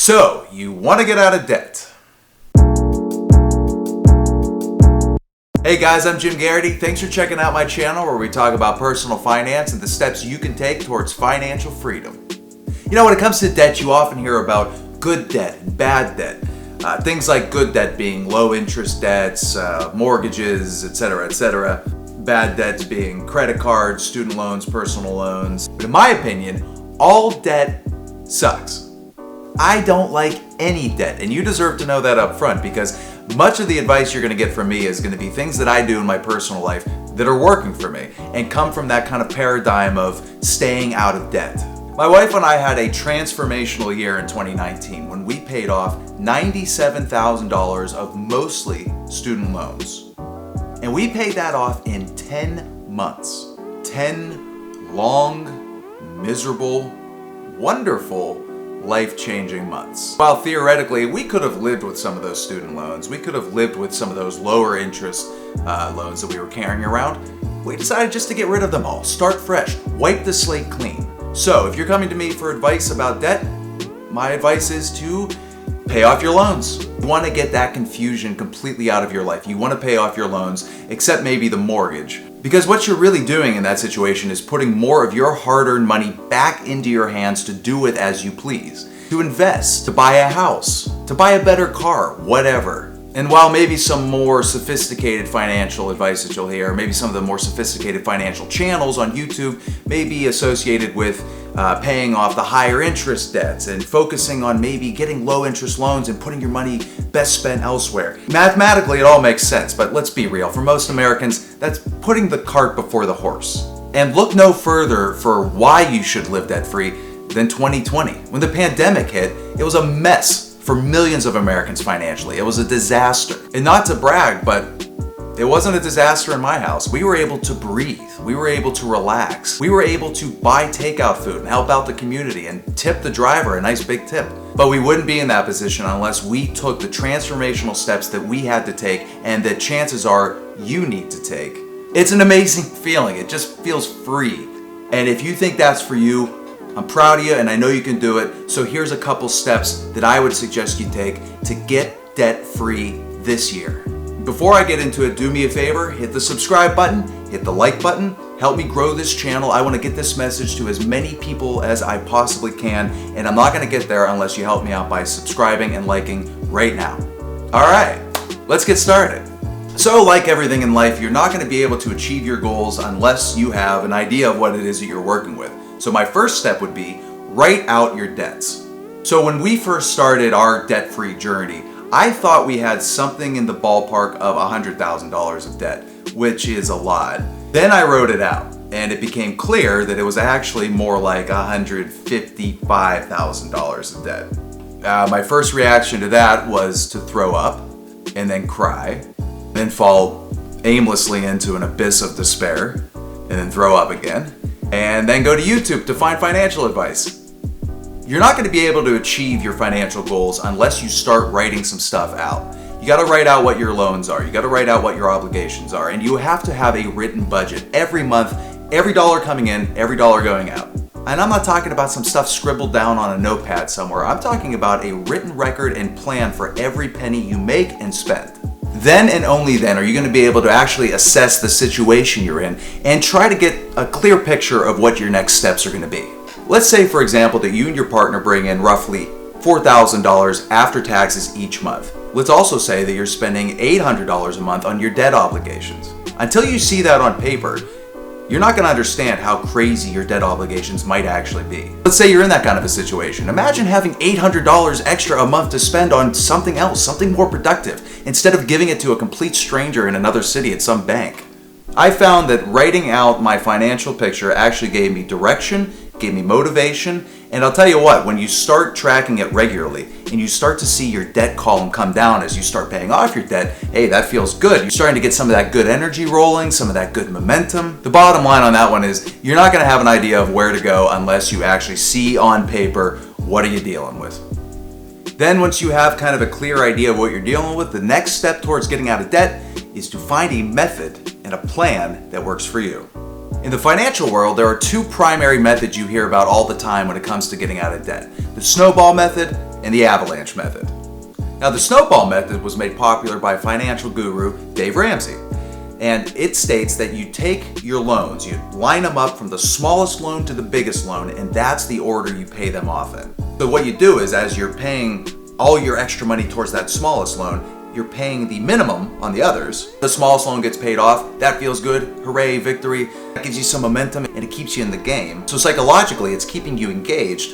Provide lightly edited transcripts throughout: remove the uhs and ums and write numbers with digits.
So, you want to get out of debt. Hey guys, I'm Jim Garrity. Thanks for checking out my channel where we talk about personal finance and the steps you can take towards financial freedom. You know, when it comes to debt, you often hear about good debt and bad debt. Things like good debt being low interest debts, mortgages, etc., etc. Bad debts being credit cards, student loans, personal loans. But in my opinion, all debt sucks. I don't like any debt, and you deserve to know that up front because much of the advice you're going to get from me is going to be things that I do in my personal life that are working for me and come from that kind of paradigm of staying out of debt. My wife and I had a transformational year in 2019 when we paid off $97,000 of mostly student loans. And we paid that off in 10 months. 10 long, miserable, wonderful, life-changing months. While theoretically, we could have lived with some of those student loans, we could have lived with some of those lower interest loans that we were carrying around, we decided just to get rid of them all, start fresh, wipe the slate clean. So if you're coming to me for advice about debt, my advice is to pay off your loans. You want to get that confusion completely out of your life. You want to pay off your loans, except maybe the mortgage. Because what you're really doing in that situation is putting more of your hard-earned money back into your hands to do with as you please. To invest, to buy a house, to buy a better car, whatever. And while maybe some more sophisticated financial advice that you'll hear, maybe some of the more sophisticated financial channels on YouTube may be associated with paying off the higher interest debts and focusing on maybe getting low interest loans and putting your money best spent elsewhere. Mathematically, it all makes sense, but let's be real. For most Americans, that's putting the cart before the horse. And look no further for why you should live debt-free than 2020. When the pandemic hit, it was a mess for millions of Americans financially. It was a disaster. And not to brag, but it wasn't a disaster in my house. We were able to breathe. We were able to relax. We were able to buy takeout food and help out the community and tip the driver a nice big tip. But we wouldn't be in that position unless we took the transformational steps that we had to take and that chances are you need to take. It's an amazing feeling. It just feels free. And if you think that's for you, I'm proud of you and I know you can do it. So here's a couple steps that I would suggest you take to get debt-free this year. Before I get into it, do me a favor, hit the subscribe button, hit the like button, help me grow this channel. I want to get this message to as many people as I possibly can, and I'm not going to get there unless you help me out by subscribing and liking right now. All right, let's get started. So like everything in life, you're not going to be able to achieve your goals unless you have an idea of what it is that you're working with. So my first step would be write out your debts. So when we first started our debt-free journey, I thought we had something in the ballpark of $100,000 of debt, which is a lot. Then I wrote it out, and it became clear that it was actually more like $155,000 of debt. My first reaction to that was to throw up, and then cry, then fall aimlessly into an abyss of despair, and then throw up again, and then go to YouTube to find financial advice. You're not going to be able to achieve your financial goals unless you start writing some stuff out. You got to write out what your loans are. You got to write out what your obligations are. And you have to have a written budget every month, every dollar coming in, every dollar going out. And I'm not talking about some stuff scribbled down on a notepad somewhere. I'm talking about a written record and plan for every penny you make and spend. Then and only then are you going to be able to actually assess the situation you're in and try to get a clear picture of what your next steps are going to be. Let's say, for example, that you and your partner bring in roughly $4,000 after taxes each month. Let's also say that you're spending $800 a month on your debt obligations. Until you see that on paper, you're not going to understand how crazy your debt obligations might actually be. Let's say you're in that kind of a situation. Imagine having $800 extra a month to spend on something else, something more productive, instead of giving it to a complete stranger in another city at some bank. I found that writing out my financial picture actually gave me direction, gave me motivation, and I'll tell you what, when you start tracking it regularly and you start to see your debt column come down as you start paying off your debt, hey, that feels good. You're starting to get some of that good energy rolling, some of that good momentum. The bottom line on that one is you're not going to have an idea of where to go unless you actually see on paper what are you dealing with. Then once you have kind of a clear idea of what you're dealing with, the next step towards getting out of debt is to find a method and a plan that works for you. In the financial world, there are two primary methods you hear about all the time when it comes to getting out of debt: the snowball method and the avalanche method. Now, the snowball method was made popular by financial guru Dave Ramsey. And it states that you take your loans, you line them up from the smallest loan to the biggest loan, and that's the order you pay them off in. So what you do is, as you're paying all your extra money towards that smallest loan, you're paying the minimum on the others. The smallest loan gets paid off, that feels good, hooray, victory. That gives you some momentum and it keeps you in the game. So psychologically, it's keeping you engaged,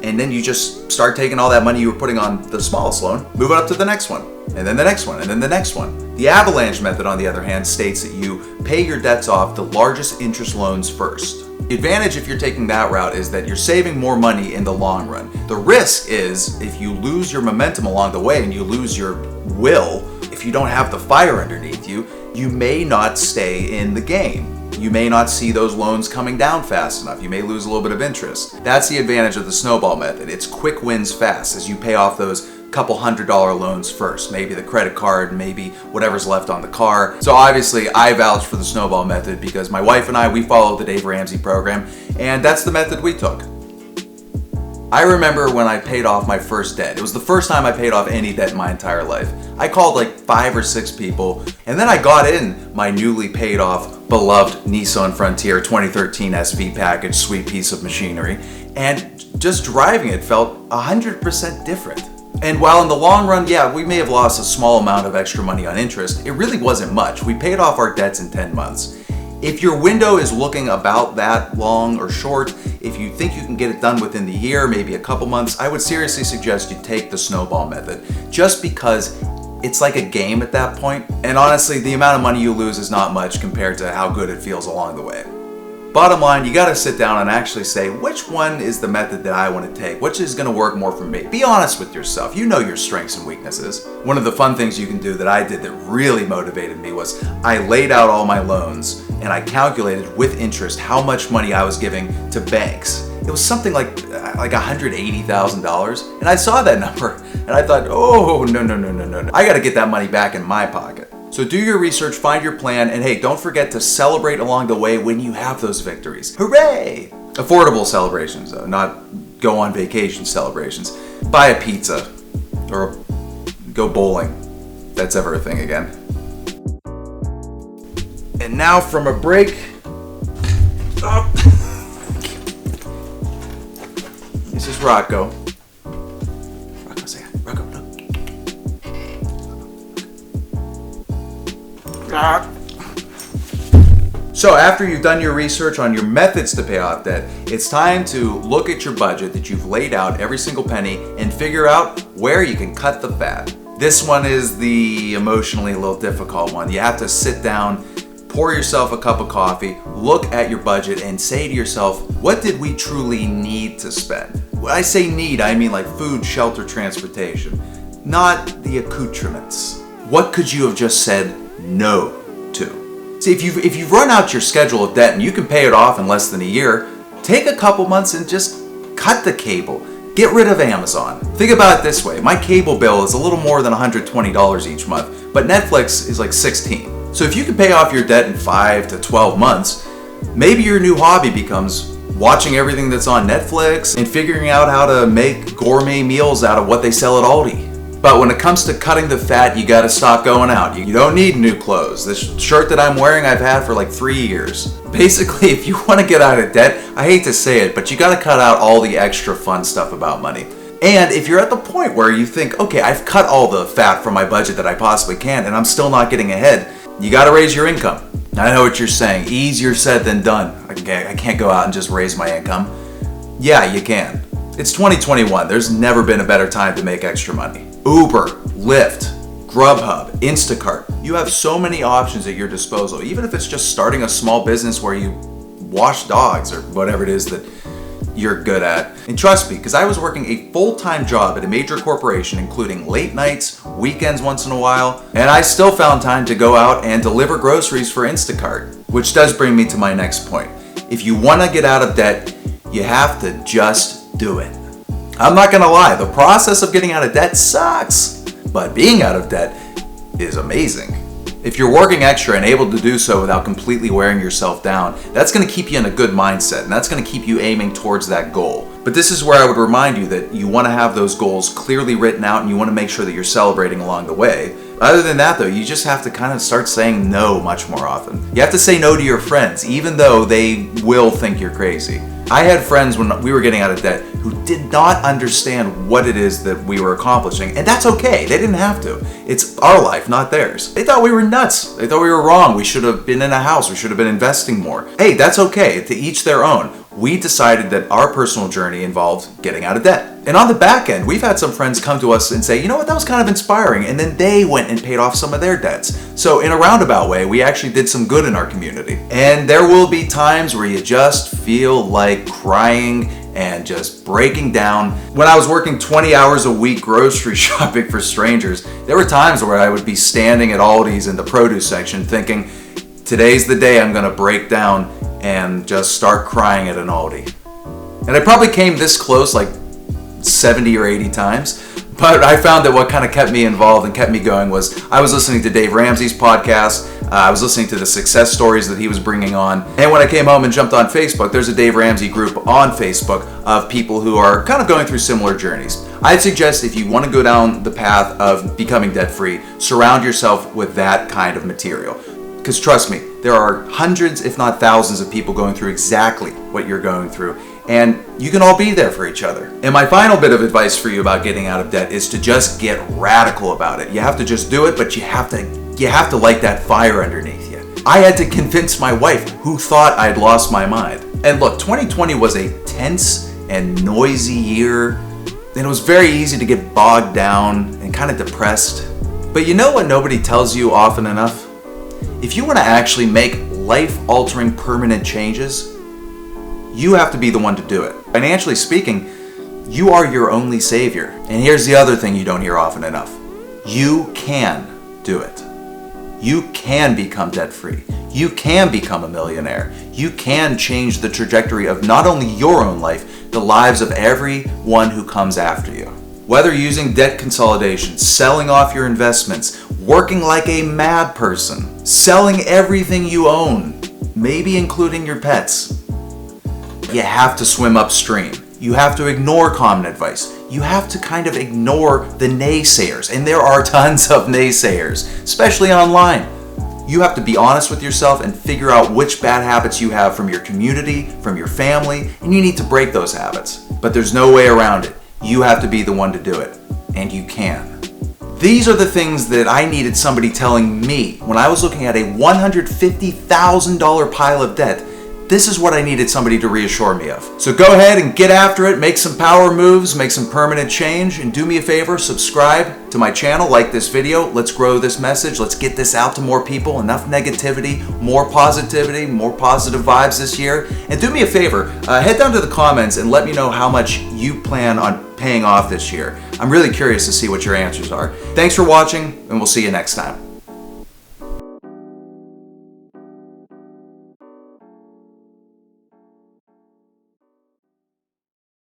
and then you just start taking all that money you were putting on the smallest loan, moving up to the next one, and then the next one, and then the next one. The avalanche method, on the other hand, states that you pay your debts off the largest interest loans first. The advantage if you're taking that route is that you're saving more money in the long run. The risk is if you lose your momentum along the way and you lose your will, if you don't have the fire underneath you, you may not stay in the game. You may not see those loans coming down fast enough. You may lose a little bit of interest. That's the advantage of the snowball method. It's quick wins fast as you pay off those couple $100 loans first, maybe the credit card, maybe whatever's left on the car. So obviously I vouch for the snowball method because my wife and I, we followed the Dave Ramsey program, and that's the method we took. I remember when I paid off my first debt. It was the first time I paid off any debt in my entire life. I called like 5 or 6 people, and then I got in my newly paid off, beloved Nissan Frontier 2013 SV package, sweet piece of machinery, and just driving it felt 100% different. And while in the long run, yeah, we may have lost a small amount of extra money on interest, it really wasn't much. We paid off our debts in 10 months. If your window is looking about that long or short, if you think you can get it done within the year, maybe a couple months, I would seriously suggest you take the snowball method, just because it's like a game at that point. And honestly, the amount of money you lose is not much compared to how good it feels along the way. Bottom line, you gotta sit down and actually say, which one is the method that I wanna take? Which is gonna work more for me? Be honest with yourself. You know your strengths and weaknesses. One of the fun things you can do that I did that really motivated me was I laid out all my loans and I calculated with interest how much money I was giving to banks. It was something like $180,000. And I saw that number and I thought, oh, no. I gotta get that money back in my pocket. So do your research, find your plan, and hey, don't forget to celebrate along the way when you have those victories. Hooray! Affordable celebrations though, not go on vacation celebrations. Buy a pizza or go bowling. If that's ever a thing again. And now from a break. Oh. This is Rocco. Rocco, say hi. Rocco, no. So after you've done your research on your methods to pay off debt, it's time to look at your budget that you've laid out, every single penny, and figure out where you can cut the fat. This one is the emotionally a little difficult one. You have to sit down, pour yourself a cup of coffee, look at your budget, and say to yourself, what did we truly need to spend? When I say need, I mean like food, shelter, transportation, not the accoutrements. What could you have just said no to? See, if you've run out your schedule of debt and you can pay it off in less than a year, take a couple months and just cut the cable. Get rid of Amazon. Think about it this way. My cable bill is a little more than $120 each month, but Netflix is like $16. So if you can pay off your debt in 5 to 12 months, maybe your new hobby becomes watching everything that's on Netflix and figuring out how to make gourmet meals out of what they sell at Aldi. But when it comes to cutting the fat, you gotta stop going out. You don't need new clothes. This shirt that I'm wearing, I've had for like 3 years. Basically, if you wanna get out of debt, I hate to say it, but you gotta cut out all the extra fun stuff about money. And if you're at the point where you think, okay, I've cut all the fat from my budget that I possibly can, and I'm still not getting ahead, you gotta raise your income. I know what you're saying, easier said than done. I can't go out and just raise my income. Yeah, you can. It's 2021, there's never been a better time to make extra money. Uber, Lyft, Grubhub, Instacart. You have so many options at your disposal, even if it's just starting a small business where you wash dogs or whatever it is that you're good at. And trust me, because I was working a full-time job at a major corporation, including late nights, weekends once in a while, and I still found time to go out and deliver groceries for Instacart. Which does bring me to my next point. If you want to get out of debt, you have to just do it. I'm not gonna lie, the process of getting out of debt sucks, but being out of debt is amazing. If you're working extra and able to do so without completely wearing yourself down, that's gonna keep you in a good mindset, and that's gonna keep you aiming towards that goal. But this is where I would remind you that you want to have those goals clearly written out and you want to make sure that you're celebrating along the way. Other than that, though, you just have to kind of start saying no much more often. You have to say no to your friends, even though they will think you're crazy. I had friends when we were getting out of debt who did not understand what it is that we were accomplishing, and that's okay. They didn't have to. It's our life, not theirs. They thought we were nuts. They thought we were wrong. We should have been in a house. We should have been investing more. Hey, that's okay. To each their own. We decided that our personal journey involved getting out of debt. And on the back end, we've had some friends come to us and say, you know what, that was kind of inspiring. And then they went and paid off some of their debts. So in a roundabout way, we actually did some good in our community. And there will be times where you just feel like crying and just breaking down. When I was working 20 hours a week grocery shopping for strangers, there were times where I would be standing at Aldi's in the produce section thinking, today's the day I'm gonna break down and just start crying at an Aldi. And I probably came this close like 70 or 80 times, but I found that what kind of kept me involved and kept me going was I was listening to Dave Ramsey's podcast, I was listening to the success stories that he was bringing on, and when I came home and jumped on Facebook, there's a Dave Ramsey group on Facebook of people who are kind of going through similar journeys. I'd suggest if you want to go down the path of becoming debt-free, surround yourself with that kind of material. Because trust me, there are hundreds, if not thousands, of people going through exactly what you're going through, and you can all be there for each other. And my final bit of advice for you about getting out of debt is to just get radical about it. You have to just do it, but you have to light that fire underneath you. I had to convince my wife, who thought I'd lost my mind. And look, 2020 was a tense and noisy year, and it was very easy to get bogged down and kind of depressed. But you know what nobody tells you often enough? If you want to actually make life-altering permanent changes, you have to be the one to do it. Financially speaking, you are your only savior. And here's the other thing you don't hear often enough. You can do it. You can become debt-free. You can become a millionaire. You can change the trajectory of not only your own life, the lives of everyone who comes after you. Whether using debt consolidation, selling off your investments, working like a mad person, selling everything you own, maybe including your pets, you have to swim upstream. You have to ignore common advice. You have to kind of ignore the naysayers, and there are tons of naysayers, especially online. You have to be honest with yourself and figure out which bad habits you have from your community, from your family, and you need to break those habits. But there's no way around it. You have to be the one to do it, and you can. These are the things that I needed somebody telling me when I was looking at a $150,000 pile of debt. This is what I needed somebody to reassure me of. So go ahead and get after it, make some power moves, make some permanent change, and do me a favor, subscribe to my channel, like this video. Let's grow this message. Let's get this out to more people. Enough negativity, more positivity, more positive vibes this year. And do me a favor, head down to the comments and let me know how much you plan on paying off this year. I'm really curious to see what your answers are. Thanks for watching, and we'll see you next time.